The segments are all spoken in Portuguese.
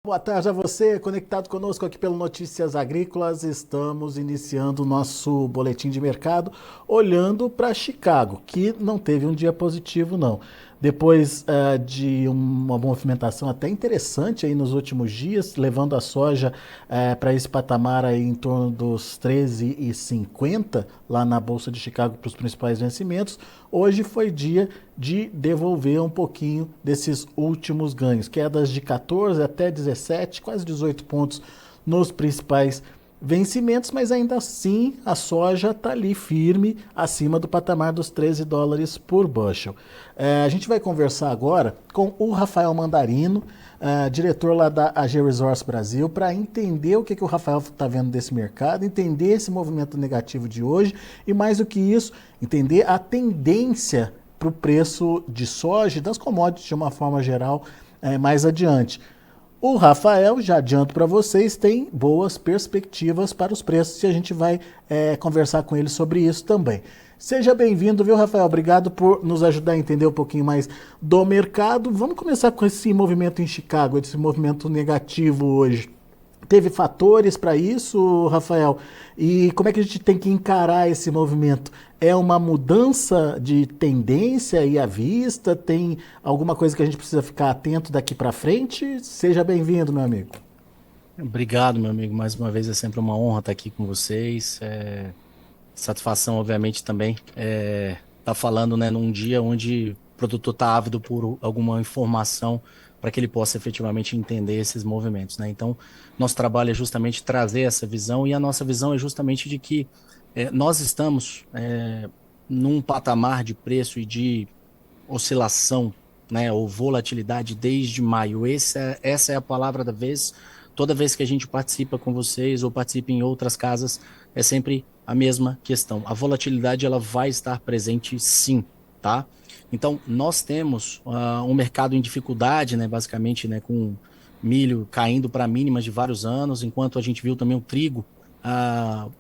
Boa tarde a você, conectado conosco aqui pelo Notícias Agrícolas. Estamos iniciando o nosso boletim de mercado, olhando para Chicago, que não teve um dia positivo, não. Depois de uma movimentação até interessante aí nos últimos dias, levando a soja para esse patamar aí em torno dos 13,50 lá na Bolsa de Chicago para os principais vencimentos, hoje foi dia de devolver um pouquinho desses últimos ganhos, quedas de 14 até 17, quase 18 pontos nos principais vencimentos, mas ainda assim a soja está ali firme acima do patamar dos 13 dólares por bushel. A gente vai conversar agora com o Rafael Mandarino, diretor lá da AG Resource Brasil, para entender o que o Rafael está vendo desse mercado, entender esse movimento negativo de hoje e, mais do que isso, entender a tendência para o preço de soja e das commodities de uma forma geral mais adiante. O Rafael, já adianto para vocês, tem boas perspectivas para os preços e a gente vai conversar com ele sobre isso também. Seja bem-vindo, viu, Rafael? Obrigado por nos ajudar a entender um pouquinho mais do mercado. Vamos começar com esse movimento em Chicago, esse movimento negativo hoje. Teve fatores para isso, Rafael? E como é que a gente tem que encarar esse movimento? É uma mudança de tendência aí à vista? Tem alguma coisa que a gente precisa ficar atento daqui para frente? Seja bem-vindo, meu amigo. Obrigado, meu amigo. Mais uma vez é sempre uma honra estar aqui com vocês. Satisfação, obviamente, também estar falando, né, num dia onde o produtor está ávido por alguma informação para que ele possa efetivamente entender esses movimentos, né? Então, nosso trabalho é justamente trazer essa visão e a nossa visão é justamente de que nós estamos num patamar de preço e de oscilação, né, ou volatilidade desde maio. Essa é a palavra da vez. Toda vez que a gente participa com vocês ou participa em outras casas, é sempre a mesma questão. A volatilidade ela vai estar presente, sim, tá? Então, nós temos um mercado em dificuldade, né, basicamente, né, com milho caindo para mínimas de vários anos, enquanto a gente viu também o trigo uh,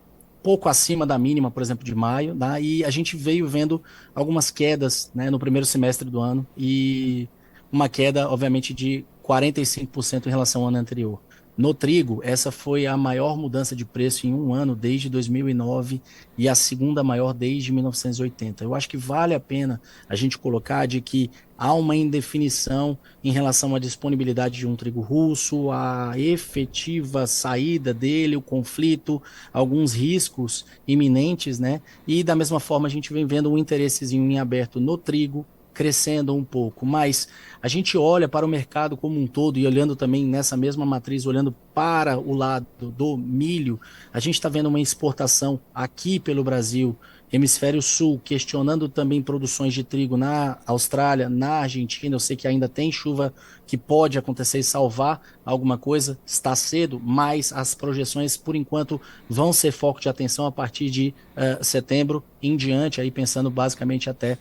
pouco acima da mínima, por exemplo, de maio, né? E a gente veio vendo algumas quedas, né, no primeiro semestre do ano e uma queda, obviamente, de 45% em relação ao ano anterior. No trigo, essa foi a maior mudança de preço em um ano desde 2009 e a segunda maior desde 1980. Eu acho que vale a pena a gente colocar de que há uma indefinição em relação à disponibilidade de um trigo russo, a efetiva saída dele, o conflito, alguns riscos iminentes, né? E da mesma forma a gente vem vendo um interessezinho em aberto no trigo crescendo um pouco, mas a gente olha para o mercado como um todo e olhando também nessa mesma matriz, olhando para o lado do milho, a gente está vendo uma exportação aqui pelo Brasil, hemisfério sul, questionando também produções de trigo na Austrália, na Argentina. Eu sei que ainda tem chuva que pode acontecer e salvar alguma coisa, está cedo, mas as projeções, por enquanto, vão ser foco de atenção a partir de setembro em diante, aí pensando basicamente até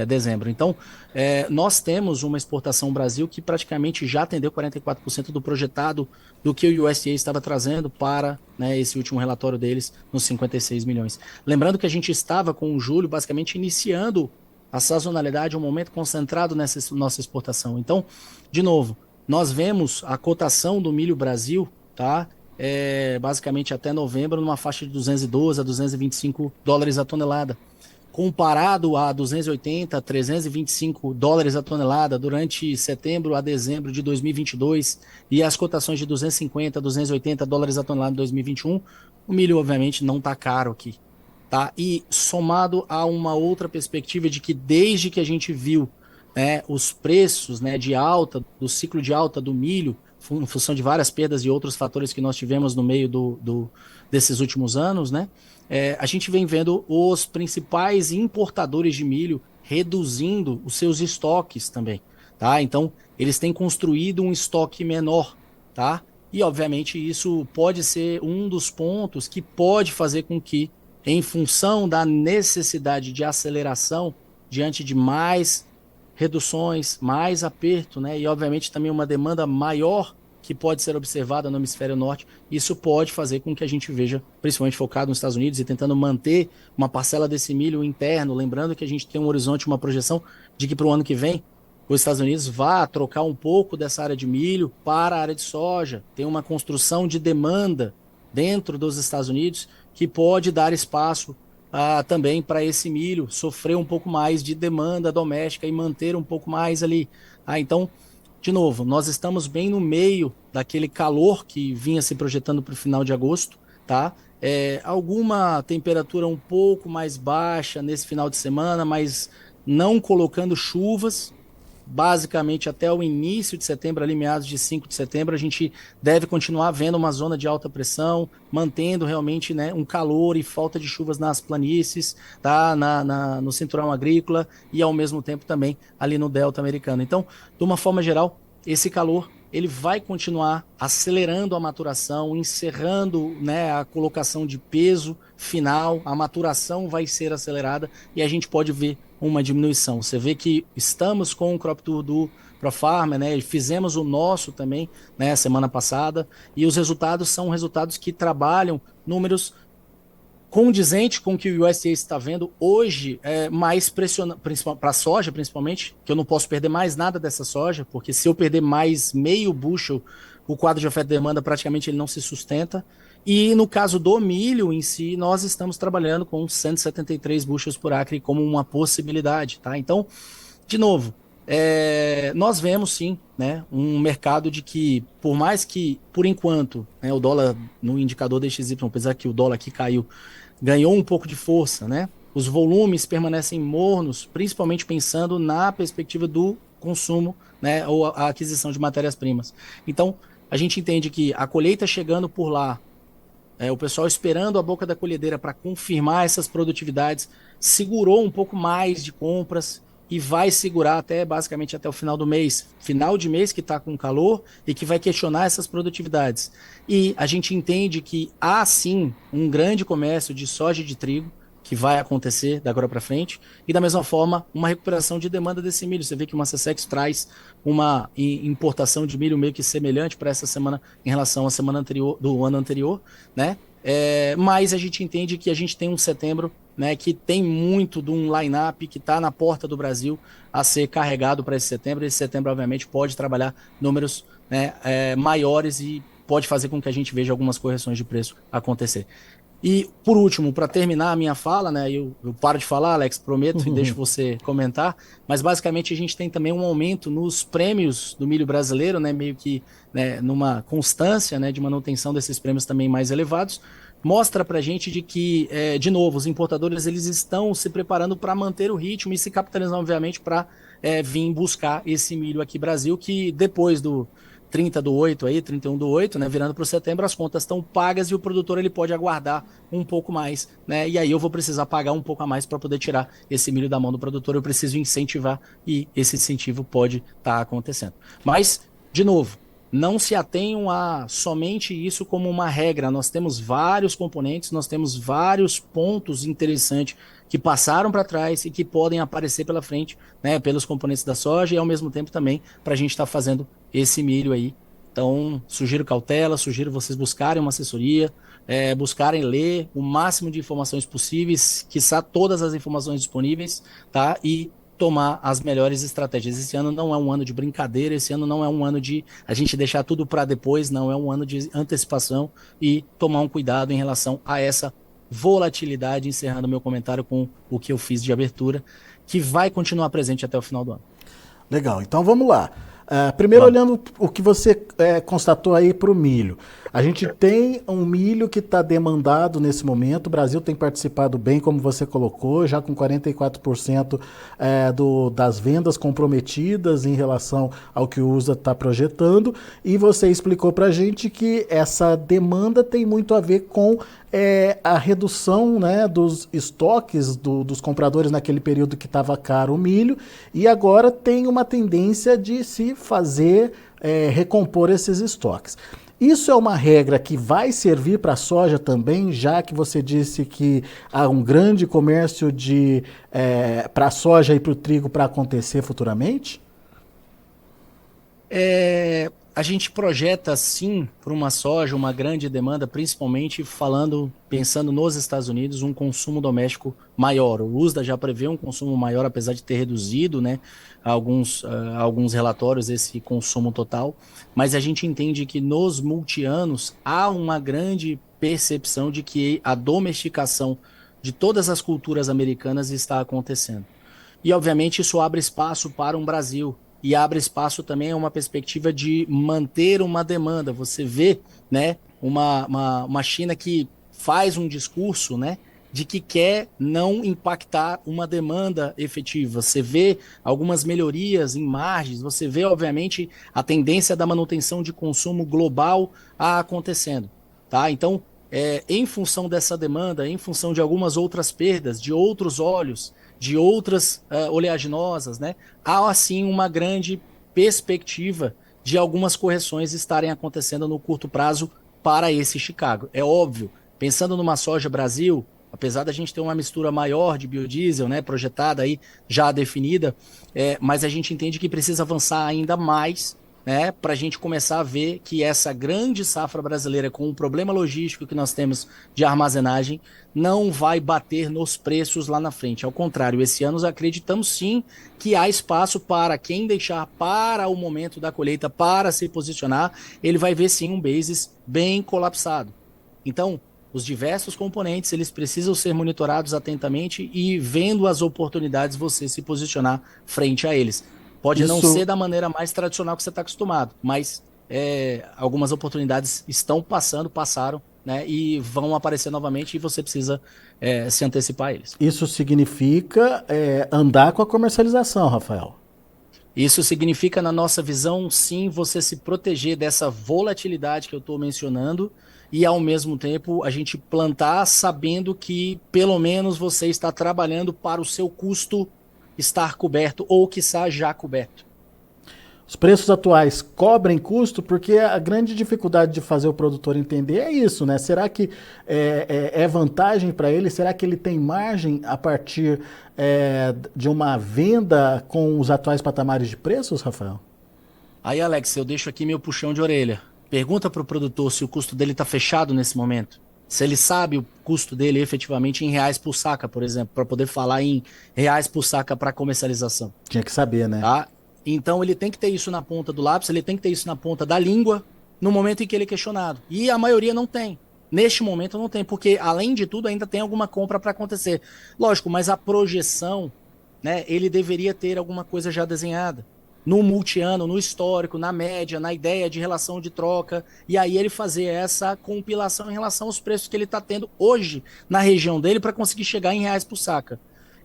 dezembro. Então, nós temos uma exportação Brasil que praticamente já atendeu 44% do projetado do que o USDA estava trazendo para, né, esse último relatório deles, nos 56 milhões. Lembrando que a gente estava com o julho basicamente iniciando a sazonalidade, um momento concentrado nessa nossa exportação. Então, de novo, nós vemos a cotação do milho Brasil, tá? Basicamente até novembro, numa faixa de 212 a 225 dólares a tonelada, comparado a 280, 325 dólares a tonelada durante setembro a dezembro de 2022 e as cotações de 250, 280 dólares a tonelada em 2021, o milho obviamente não está caro aqui, tá? E somado a uma outra perspectiva de que desde que a gente viu, né, os preços, né, de alta, do ciclo de alta do milho, em função de várias perdas e outros fatores que nós tivemos no meio desses últimos anos, né? A gente vem vendo os principais importadores de milho reduzindo os seus estoques também, tá? Então, eles têm construído um estoque menor, tá? E, obviamente, isso pode ser um dos pontos que pode fazer com que, em função da necessidade de aceleração, diante de mais reduções, mais aperto, né? E, obviamente, também uma demanda maior que pode ser observada no hemisfério norte, isso pode fazer com que a gente veja, principalmente focado nos Estados Unidos e tentando manter uma parcela desse milho interno, lembrando que a gente tem um horizonte, uma projeção de que para o ano que vem os Estados Unidos vá trocar um pouco dessa área de milho para a área de soja. Tem uma construção de demanda dentro dos Estados Unidos que pode dar espaço também para esse milho sofrer um pouco mais de demanda doméstica e manter um pouco mais ali. Então, de novo, nós estamos bem no meio daquele calor que vinha se projetando para o final de agosto, tá? Alguma temperatura um pouco mais baixa nesse final de semana, mas não colocando chuvas. Basicamente até o início de setembro, ali meados de 5 de setembro, a gente deve continuar vendo uma zona de alta pressão, mantendo realmente, né, um calor e falta de chuvas nas planícies, tá? No cinturão agrícola e ao mesmo tempo também ali no delta americano. Então, de uma forma geral, esse calor ele vai continuar acelerando a maturação, encerrando, né, a colocação de peso final, a maturação vai ser acelerada e a gente pode ver uma diminuição. Você vê que estamos com o Crop Tour do ProFarmer, né? E fizemos o nosso também, né, semana passada, e os resultados são resultados que trabalham números condizente com o que o USDA está vendo hoje, mais pressionante, para a soja principalmente, que eu não posso perder mais nada dessa soja, porque se eu perder mais meio bushel, o quadro de oferta e demanda praticamente ele não se sustenta. E no caso do milho em si, nós estamos trabalhando com 173 bushels por acre como uma possibilidade, tá? Então, de novo, nós vemos sim, né, um mercado de que, por mais que, por enquanto, né, o dólar no indicador DXY, apesar que o dólar aqui caiu, ganhou um pouco de força, né? Os volumes permanecem mornos, principalmente pensando na perspectiva do consumo, né, ou a aquisição de matérias-primas. Então, a gente entende que a colheita chegando por lá, o pessoal esperando a boca da colhedeira para confirmar essas produtividades, segurou um pouco mais de compras e vai segurar até basicamente até o final do mês. Final de mês que está com calor e que vai questionar essas produtividades. E a gente entende que há sim um grande comércio de soja e de trigo que vai acontecer da agora para frente, e da mesma forma uma recuperação de demanda desse milho. Você vê que uma Secex traz uma importação de milho meio que semelhante para essa semana em relação à semana anterior, do ano anterior, né? Mas a gente entende que a gente tem um setembro, né, que tem muito de um line-up que está na porta do Brasil a ser carregado para esse setembro. Esse setembro, obviamente, pode trabalhar números, né, maiores e pode fazer com que a gente veja algumas correções de preço acontecer. E, por último, para terminar a minha fala, né, eu paro de falar, Alex, prometo, e deixo você comentar, mas basicamente a gente tem também um aumento nos prêmios do milho brasileiro, né, meio que, né, numa constância, né, de manutenção desses prêmios também mais elevados, mostra para a gente de que, de novo, os importadores eles estão se preparando para manter o ritmo e se capitalizando, obviamente, para vir buscar esse milho aqui no Brasil, que depois do 30 do 8 aí, 31 do 8, né, virando para o setembro, as contas estão pagas e o produtor ele pode aguardar um pouco mais, né, e aí eu vou precisar pagar um pouco a mais para poder tirar esse milho da mão do produtor, eu preciso incentivar e esse incentivo pode estar acontecendo. Mas, de novo, não se atenham a somente isso como uma regra, nós temos vários componentes, nós temos vários pontos interessantes que passaram para trás e que podem aparecer pela frente, né, pelos componentes da soja e ao mesmo tempo também para a gente estar fazendo esse milho aí. Então, sugiro cautela, sugiro vocês buscarem uma assessoria, buscarem ler o máximo de informações possíveis, quiçá todas as informações disponíveis, tá? E tomar as melhores estratégias. Esse ano não é um ano de brincadeira, esse ano não é um ano de a gente deixar tudo para depois, não é um ano de antecipação e tomar um cuidado em relação a essa volatilidade, encerrando meu comentário com o que eu fiz de abertura, que vai continuar presente até o final do ano. Legal, então vamos lá. Primeiro, olhando o que você constatou aí para o milho. A gente tem um milho que está demandado nesse momento. O Brasil tem participado bem, como você colocou, já com 44% das vendas comprometidas em relação ao que o USA está projetando. E você explicou para a gente que essa demanda tem muito a ver com a redução, né, dos estoques dos compradores naquele período que estava caro o milho. E agora tem uma tendência de se fazer recompor esses estoques. Isso é uma regra que vai servir para a soja também, já que você disse que há um grande comércio para a soja e para o trigo para acontecer futuramente? A gente projeta sim para uma soja uma grande demanda, principalmente pensando nos Estados Unidos, um consumo doméstico maior. O USDA já prevê um consumo maior, apesar de ter reduzido, né, alguns relatórios esse consumo total, mas a gente entende que nos multianos há uma grande percepção de que a domesticação de todas as culturas americanas está acontecendo. E, obviamente, isso abre espaço para um Brasil e abre espaço também a uma perspectiva de manter uma demanda. Você vê, né, uma China que faz um discurso, né, de que quer não impactar uma demanda efetiva. Você vê algumas melhorias em margens, você vê, obviamente, a tendência da manutenção de consumo global acontecendo. Tá? Então, em função dessa demanda, em função de algumas outras perdas, de outros óleos, de outras oleaginosas, né? Há assim uma grande perspectiva de algumas correções estarem acontecendo no curto prazo para esse Chicago. É óbvio, pensando numa soja Brasil, apesar da gente ter uma mistura maior de biodiesel, né, projetada aí, já definida, mas a gente entende que precisa avançar ainda mais, né, para a gente começar a ver que essa grande safra brasileira, com o problema logístico que nós temos de armazenagem, não vai bater nos preços lá na frente. Ao contrário, esse ano acreditamos sim que há espaço para quem deixar para o momento da colheita, para se posicionar, ele vai ver sim um basis bem colapsado. Então, os diversos componentes, eles precisam ser monitorados atentamente e, vendo as oportunidades, você se posicionar frente a eles. Pode não ser da maneira mais tradicional que você está acostumado, mas algumas oportunidades passaram, né, e vão aparecer novamente e você precisa se antecipar a eles. Isso significa andar com a comercialização, Rafael? Isso significa, na nossa visão, sim, você se proteger dessa volatilidade que eu estou mencionando e, ao mesmo tempo, a gente plantar sabendo que, pelo menos, você está trabalhando para o seu custo estar coberto ou, quiçá, já coberto. Os preços atuais cobrem custo, porque a grande dificuldade de fazer o produtor entender é isso, né? Será que é vantagem para ele? Será que ele tem margem a partir de uma venda com os atuais patamares de preços, Rafael? Aí, Alex, eu deixo aqui meu puxão de orelha. Pergunta para o produtor se o custo dele está fechado nesse momento. Se ele sabe o custo dele efetivamente em reais por saca, por exemplo, para poder falar em reais por saca para comercialização. Tinha que saber, né? Tá? Então ele tem que ter isso na ponta do lápis, ele tem que ter isso na ponta da língua no momento em que ele é questionado. E a maioria não tem. Neste momento não tem, porque além de tudo ainda tem alguma compra para acontecer. Lógico, mas a projeção, né, ele deveria ter alguma coisa já desenhada. No multiano, no histórico, na média, na ideia de relação de troca, e aí ele fazer essa compilação em relação aos preços que ele está tendo hoje na região dele para conseguir chegar em reais por saca.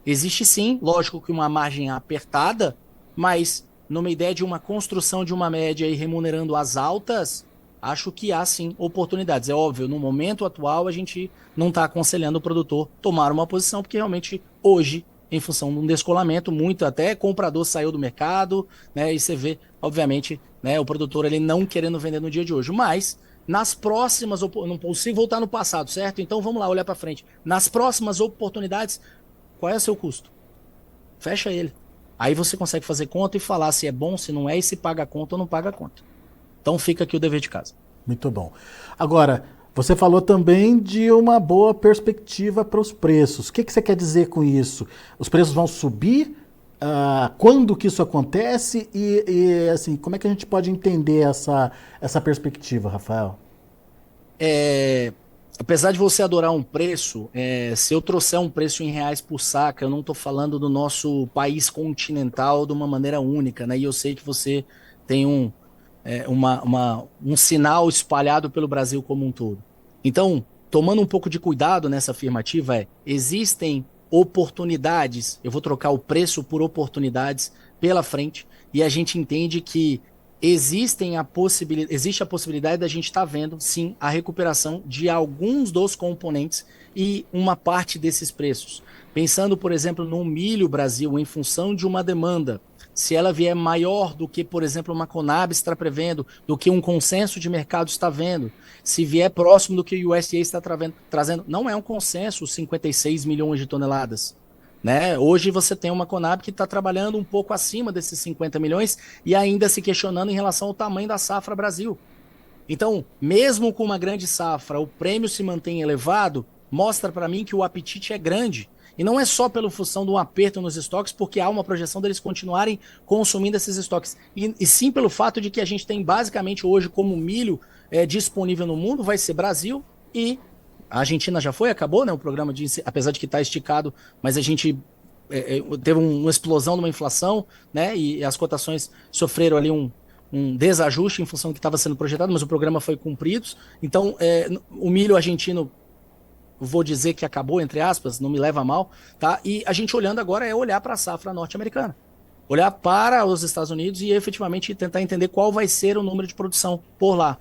Existe sim, lógico que uma margem apertada, mas numa ideia de uma construção de uma média e remunerando as altas, acho que há sim oportunidades. É óbvio, no momento atual a gente não está aconselhando o produtor tomar uma posição, porque realmente hoje, em função de um descolamento, muito até comprador saiu do mercado, né? E você vê, obviamente, né, o produtor ele não querendo vender no dia de hoje. Mas nas próximas, não consigo voltar no passado, certo? Então vamos lá, olhar para frente. Nas próximas oportunidades, qual é o seu custo? Fecha ele. Aí você consegue fazer conta e falar se é bom, se não é, e se paga a conta ou não paga a conta. Então fica aqui o dever de casa. Muito bom. Agora, você falou também de uma boa perspectiva para os preços. O que você quer dizer com isso? Os preços vão subir? Quando que isso acontece? E assim, como é que a gente pode entender essa perspectiva, Rafael? Apesar de você adorar um preço, se eu trouxer um preço em reais por saca, eu não estou falando do nosso país continental de uma maneira única, né? E eu sei que você tem um sinal espalhado pelo Brasil como um todo. Então, tomando um pouco de cuidado nessa afirmativa, existem oportunidades, eu vou trocar o preço por oportunidades pela frente, e a gente entende que existe a possibilidade da gente estar vendo, sim, a recuperação de alguns dos componentes e uma parte desses preços. Pensando, por exemplo, no milho Brasil, em função de uma demanda, se ela vier maior do que, por exemplo, uma Conab está prevendo, do que um consenso de mercado está vendo, se vier próximo do que o USDA está trazendo, não é um consenso 56 milhões de toneladas. né? Hoje você tem uma Conab que está trabalhando um pouco acima desses 50 milhões e ainda se questionando em relação ao tamanho da safra Brasil. Então, mesmo com uma grande safra, o prêmio se mantém elevado, mostra para mim que o apetite é grande. E não é só pela função de um aperto nos estoques, porque há uma projeção deles continuarem consumindo esses estoques. E sim pelo fato de que a gente tem basicamente hoje como milho disponível no mundo, vai ser Brasil e a Argentina já foi, acabou, né? O programa de, apesar de que está esticado, mas a gente teve uma explosão de uma inflação, né? E as cotações sofreram ali um desajuste em função do que estava sendo projetado, mas o programa foi cumprido. Então, o milho argentino, vou dizer que acabou, entre aspas, não me leva a mal, tá? E a gente olhando agora é olhar para a safra norte-americana. Olhar para os Estados Unidos e efetivamente tentar entender qual vai ser o número de produção por lá.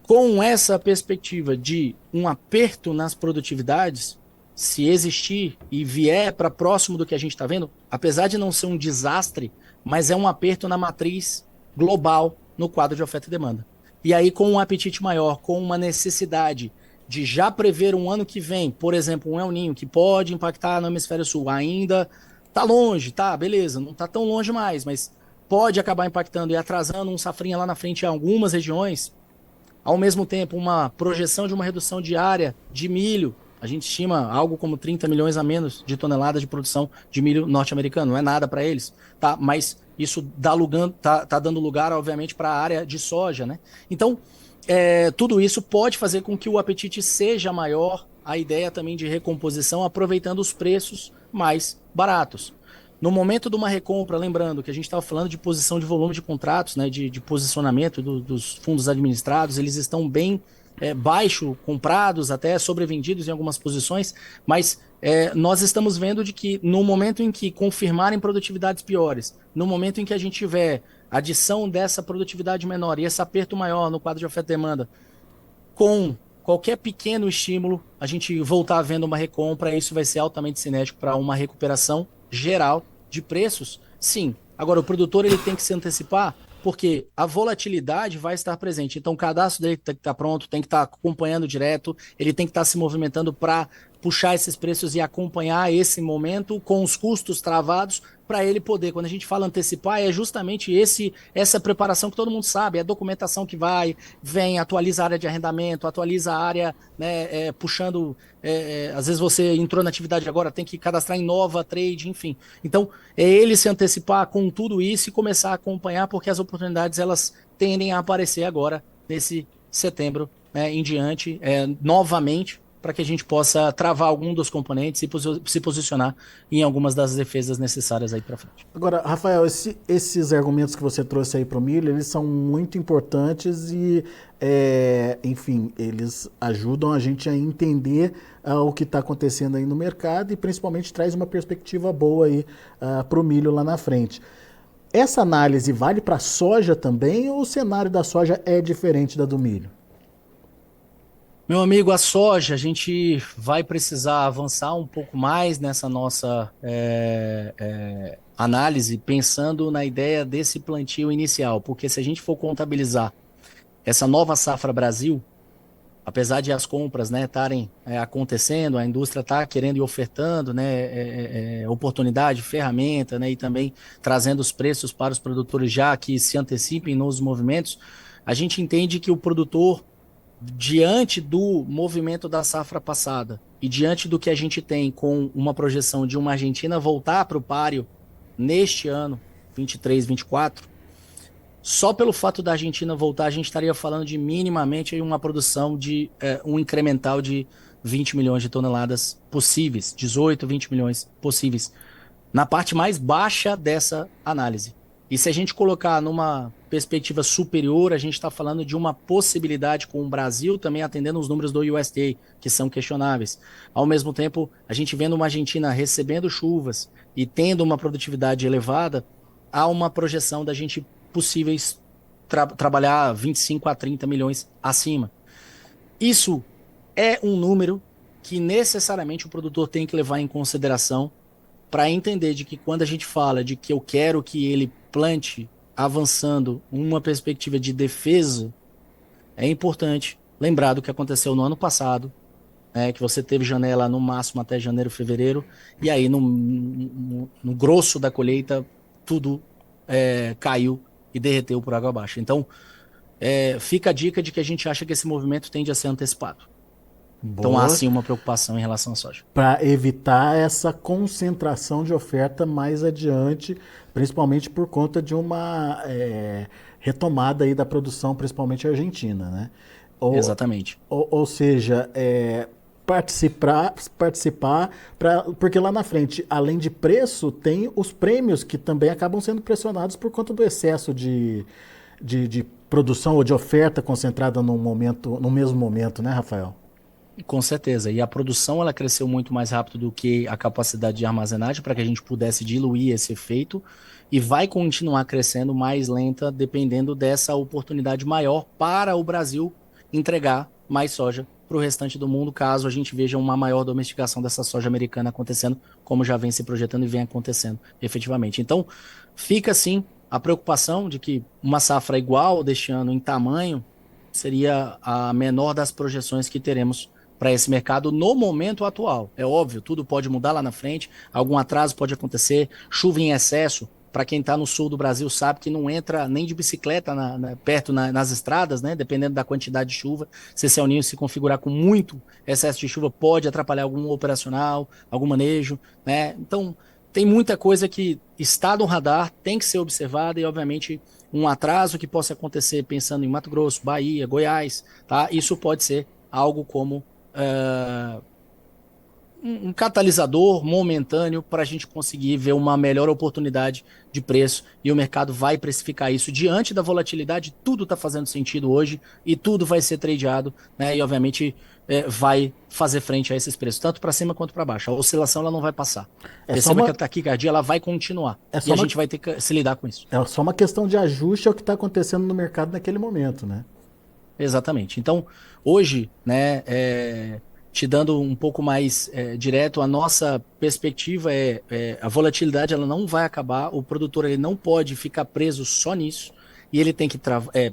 Com essa perspectiva de um aperto nas produtividades, se existir e vier para próximo do que a gente está vendo, apesar de não ser um desastre, mas é um aperto na matriz global no quadro de oferta e demanda. E aí, com um apetite maior, com uma necessidade de já prever um ano que vem, por exemplo, um El Niño, que pode impactar no hemisfério sul, ainda está longe, tá, beleza, não está tão longe mais, mas pode acabar impactando e atrasando um safrinha lá na frente em algumas regiões. Ao mesmo tempo, uma projeção de uma redução de área de milho, a gente estima algo como 30 milhões a menos de toneladas de produção de milho norte-americano, não é nada para eles, tá? Mas isso tá dando lugar, obviamente, para a área de soja, né? Então, tudo isso pode fazer com que o apetite seja maior, a ideia também de recomposição, aproveitando os preços mais baratos. No momento de uma recompra, lembrando que a gente estava falando de posição de volume de contratos, né, de posicionamento dos fundos administrados, eles estão bem baixo, comprados, até sobrevendidos em algumas posições, mas nós estamos vendo de que no momento em que confirmarem produtividades piores, no momento em que a gente tiver adição dessa produtividade menor e esse aperto maior no quadro de oferta e demanda, com qualquer pequeno estímulo, a gente voltar vendo uma recompra, isso vai ser altamente cinético para uma recuperação geral de preços, sim. Agora, o produtor ele tem que se antecipar, porque a volatilidade vai estar presente. Então, o cadastro dele tem que estar pronto, tem que estar acompanhando direto, ele tem que estar se movimentando para puxar esses preços e acompanhar esse momento com os custos travados para ele poder. Quando a gente fala antecipar, é justamente essa preparação que todo mundo sabe, é a documentação que vem, atualiza a área de arrendamento, atualiza a área, né, puxando, às vezes você entrou na atividade agora, tem que cadastrar em nova trade, enfim. Então, é ele se antecipar com tudo isso e começar a acompanhar, porque as oportunidades, elas tendem a aparecer agora, nesse setembro, né, em diante, novamente, para que a gente possa travar algum dos componentes e se posicionar em algumas das defesas necessárias aí para frente. Agora, Rafael, esses argumentos que você trouxe aí para o milho, eles são muito importantes e, enfim, eles ajudam a gente a entender o que está acontecendo aí no mercado e principalmente traz uma perspectiva boa aí para o milho lá na frente. Essa análise vale para a soja também ou o cenário da soja é diferente da do milho? Meu amigo, a soja, a gente vai precisar avançar um pouco mais nessa nossa análise, pensando na ideia desse plantio inicial, porque se a gente for contabilizar essa nova safra Brasil, apesar de as compras, né, estarem acontecendo, a indústria está querendo e ofertando, né, oportunidade, ferramenta, né, e também trazendo os preços para os produtores já que se antecipem nos movimentos, a gente entende que o produtor, diante do movimento da safra passada e diante do que a gente tem com uma projeção de uma Argentina voltar para o páreo neste ano, 23, 24, só pelo fato da Argentina voltar, a gente estaria falando de minimamente uma produção de um incremental de 20 milhões de toneladas possíveis, 18, 20 milhões possíveis, na parte mais baixa dessa análise. E se a gente colocar numa perspectiva superior, a gente está falando de uma possibilidade com o Brasil também atendendo os números do USDA, que são questionáveis. Ao mesmo tempo, a gente vendo uma Argentina recebendo chuvas e tendo uma produtividade elevada, há uma projeção da gente possíveis trabalhar 25 a 30 milhões acima. Isso é um número que necessariamente o produtor tem que levar em consideração para entender de que quando a gente fala de que eu quero que ele plante avançando uma perspectiva de defesa, é importante lembrar do que aconteceu no ano passado, né, que você teve janela no máximo até janeiro, fevereiro, e aí no grosso da colheita tudo caiu e derreteu por água abaixo. Então, fica a dica de que a gente acha que esse movimento tende a ser antecipado. Então há Boa. sim uma preocupação em relação à soja. Para evitar essa concentração de oferta mais adiante, principalmente por conta de uma retomada aí da produção, principalmente argentina, né? Ou, Exatamente. ou seja, participar porque lá na frente, além de preço, tem os prêmios que também acabam sendo pressionados por conta do excesso de produção ou de oferta concentrada num momento, no mesmo momento, né, Rafael? Com certeza. E a produção ela cresceu muito mais rápido do que a capacidade de armazenagem para que a gente pudesse diluir esse efeito e vai continuar crescendo mais lenta dependendo dessa oportunidade maior para o Brasil entregar mais soja para o restante do mundo, caso a gente veja uma maior domesticação dessa soja americana acontecendo, como já vem se projetando e vem acontecendo efetivamente. Então, fica assim a preocupação de que uma safra igual deste ano em tamanho seria a menor das projeções que teremos para esse mercado no momento atual. É óbvio, tudo pode mudar lá na frente, algum atraso pode acontecer, chuva em excesso. Para quem está no sul do Brasil sabe que não entra nem de bicicleta perto nas estradas, né? Dependendo da quantidade de chuva. Se esse El Niño se configurar com muito excesso de chuva, pode atrapalhar algum operacional, algum manejo, né? Então, tem muita coisa que está no radar, tem que ser observada e, obviamente, um atraso que possa acontecer pensando em Mato Grosso, Bahia, Goiás, tá? Isso pode ser algo como um catalisador momentâneo para a gente conseguir ver uma melhor oportunidade de preço e o mercado vai precificar isso diante da volatilidade. Tudo está fazendo sentido hoje e tudo vai ser tradeado, né? E obviamente vai fazer frente a esses preços, tanto para cima quanto para baixo. A oscilação ela não vai passar. É só Perceba que uma, a taquicardia ela vai continuar é e só a uma, gente vai ter que se lidar com isso. é só uma questão de ajuste ao que está acontecendo no mercado naquele momento, né? Exatamente. Então, hoje, né, te dando um pouco mais direto, a nossa perspectiva a volatilidade ela não vai acabar, o produtor ele não pode ficar preso só nisso, e ele tem que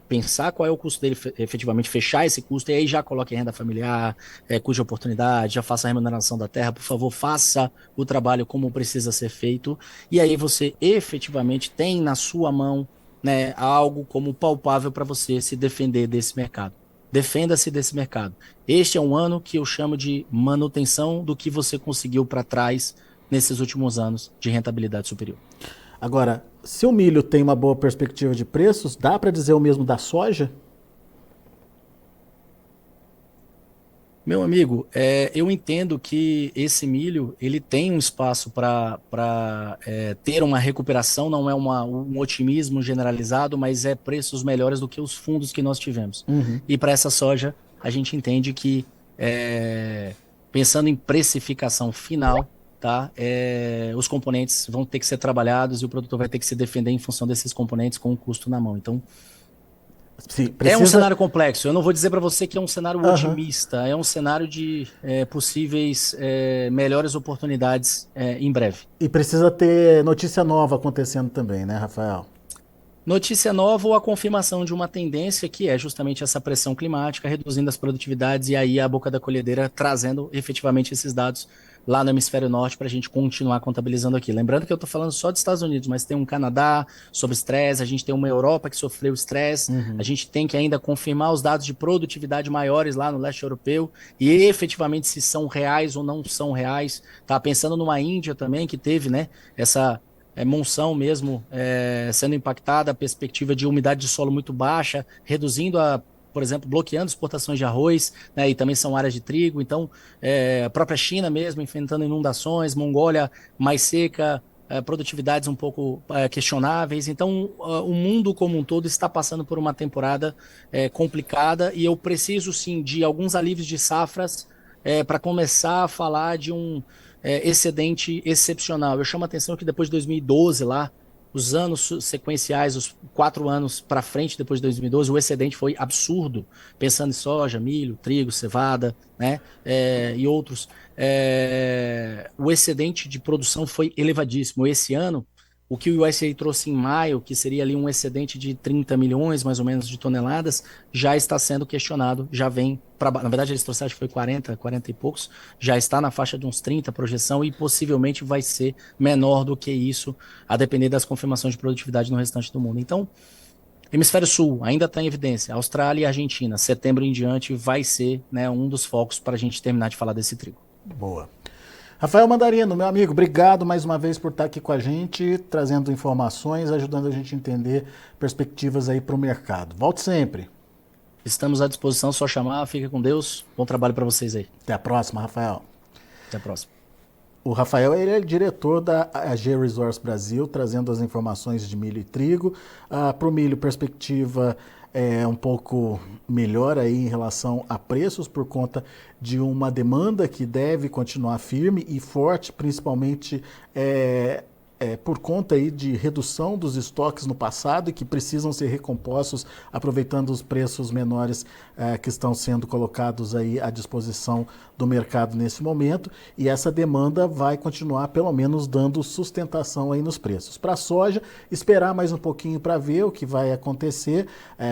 pensar qual é o custo dele, efetivamente fechar esse custo, e aí já coloque renda familiar, cuja oportunidade, já faça a remuneração da terra, por favor, faça o trabalho como precisa ser feito, e aí você efetivamente tem na sua mão, né, algo como palpável para você se defender desse mercado. Defenda-se desse mercado. Este é um ano que eu chamo de manutenção do que você conseguiu para trás nesses últimos anos de rentabilidade superior. Agora, se o milho tem uma boa perspectiva de preços, dá para dizer o mesmo da soja? Meu amigo, eu entendo que esse milho ele tem um espaço para ter uma recuperação, não é um otimismo generalizado, mas é preços melhores do que os fundos que nós tivemos. Uhum. E para essa soja, a gente entende que, pensando em precificação final, tá, os componentes vão ter que ser trabalhados e o produtor vai ter que se defender em função desses componentes com o custo na mão. Então, Sim, é um precisa. cenário complexo. Eu não vou dizer para você que é um cenário Aham. otimista. É um cenário de possíveis melhores oportunidades em breve. E precisa ter notícia nova acontecendo também, né, Rafael? Notícia nova ou a confirmação de uma tendência que é justamente essa pressão climática, reduzindo as produtividades e aí a boca da colhedeira trazendo efetivamente esses dados lá no hemisfério norte para a gente continuar contabilizando aqui. Lembrando que eu estou falando só dos Estados Unidos, mas tem um Canadá sobre estresse, a gente tem uma Europa que sofreu estresse, a gente tem que ainda confirmar os dados de produtividade maiores lá no leste europeu e efetivamente se são reais ou não são reais. Tá pensando numa Índia também que teve, né, essa monção mesmo sendo impactada, a perspectiva de umidade de solo muito baixa, reduzindo por exemplo, bloqueando exportações de arroz, né, e também são áreas de trigo. Então, a própria China mesmo enfrentando inundações, Mongólia mais seca, produtividades um pouco questionáveis. Então, o mundo como um todo está passando por uma temporada complicada e eu preciso sim de alguns alívios de safras para começar a falar de um excedente excepcional. Eu chamo a atenção que depois de 2012 lá, os anos sequenciais, os 4 anos para frente depois de 2012, o excedente foi absurdo, pensando em soja, milho, trigo, cevada, né, e outros. O excedente de produção foi elevadíssimo. Esse ano, O que o USDA trouxe em maio, que seria ali um excedente de 30 milhões, mais ou menos, de toneladas, já está sendo questionado, já vem para... Na verdade, eles trouxeram, acho que foi 40 e poucos, já está na faixa de uns 30 projeção e possivelmente vai ser menor do que isso, a depender das confirmações de produtividade no restante do mundo. Então, Hemisfério Sul ainda está em evidência, Austrália e Argentina, setembro em diante vai ser, né, um dos focos para a gente terminar de falar desse trigo. Boa. Rafael Mandarino, meu amigo, obrigado mais uma vez por estar aqui com a gente, trazendo informações, ajudando a gente a entender perspectivas aí para o mercado. Volte sempre. Estamos à disposição, só chamar, fica com Deus, bom trabalho para vocês aí. Até a próxima, Rafael. Até a próxima. O Rafael ele é diretor da AG Resource Brasil, trazendo as informações de milho e trigo. Para o milho, perspectiva é um pouco melhor aí em relação a preços, por conta de uma demanda que deve continuar firme e forte, principalmente por conta aí de redução dos estoques no passado e que precisam ser recompostos, aproveitando os preços menores que estão sendo colocados aí à disposição do mercado nesse momento, e essa demanda vai continuar pelo menos dando sustentação aí nos preços. Para a soja, esperar mais um pouquinho para ver o que vai acontecer,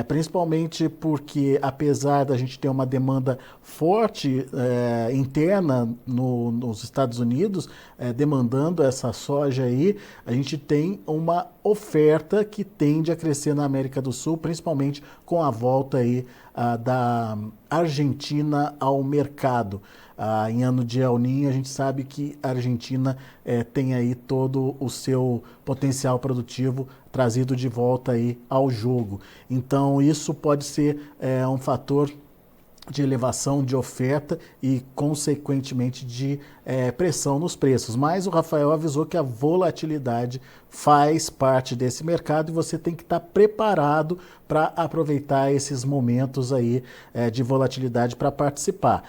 principalmente porque apesar da gente ter uma demanda forte interna nos Estados Unidos, demandando essa soja aí, a gente tem uma oferta que tende a crescer na América do Sul, principalmente com a volta aí da Argentina ao mercado. Em ano de El Niño, a gente sabe que a Argentina tem aí todo o seu potencial produtivo trazido de volta aí ao jogo. Então isso pode ser um fator de elevação de oferta e, consequentemente, de pressão nos preços. Mas o Rafael avisou que a volatilidade faz parte desse mercado e você tem que estar preparado para aproveitar esses momentos aí de volatilidade para participar.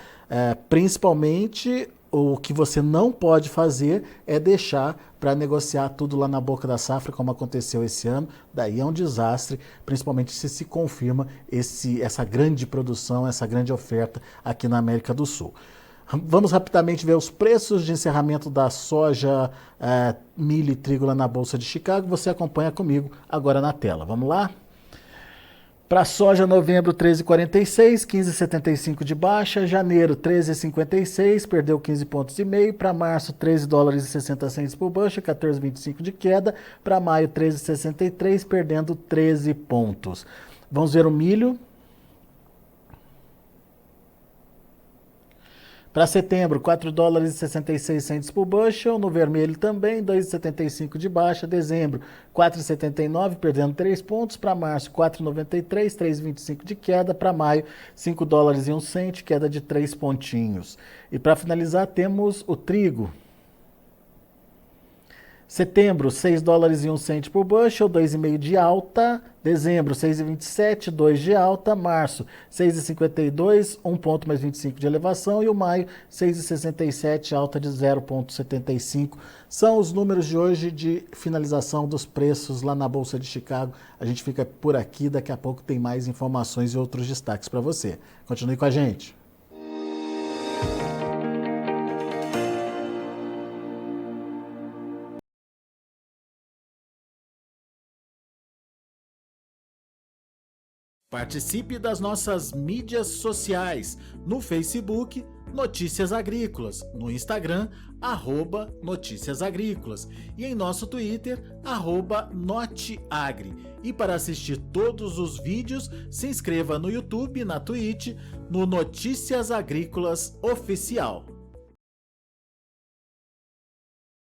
Principalmente, o que você não pode fazer é deixar para negociar tudo lá na boca da safra, como aconteceu esse ano. Daí é um desastre, principalmente se confirma essa grande produção, essa grande oferta aqui na América do Sul. Vamos rapidamente ver os preços de encerramento da soja, milho e trigo lá na Bolsa de Chicago. Você acompanha comigo agora na tela. Vamos lá? Para soja, novembro 13,46, 15,75 de baixa. Janeiro 13,56, perdeu 15,5 pontos. Para março, 13 dólares e 60 centes por bushel, 14,25 de queda. Para maio, 13,63, perdendo 13 pontos. Vamos ver o milho. Para setembro, 4 dólares e 66 centes por bushel, no vermelho também, 2,75 de baixa. Dezembro, 4,79, perdendo 3 pontos. Para março, 4,93, 3,25 de queda. Para maio, 5 dólares e 1 cento, queda de 3 pontinhos. E para finalizar, temos o trigo. Setembro, 6 dólares e 1 cento por bushel, 2,5 de alta. Dezembro, 6,27, 2 de alta. Março, 6,52, 1 ponto mais 25 de elevação. E o maio, 6,67, alta de 0,75. São os números de hoje de finalização dos preços lá na Bolsa de Chicago. A gente fica por aqui, daqui a pouco tem mais informações e outros destaques para você. Continue com a gente. Participe das nossas mídias sociais, no Facebook, Notícias Agrícolas, no Instagram, @Notícias Agrícolas e em nosso Twitter, @Noteagri. E para assistir todos os vídeos, se inscreva no YouTube, na Twitch, no Notícias Agrícolas Oficial.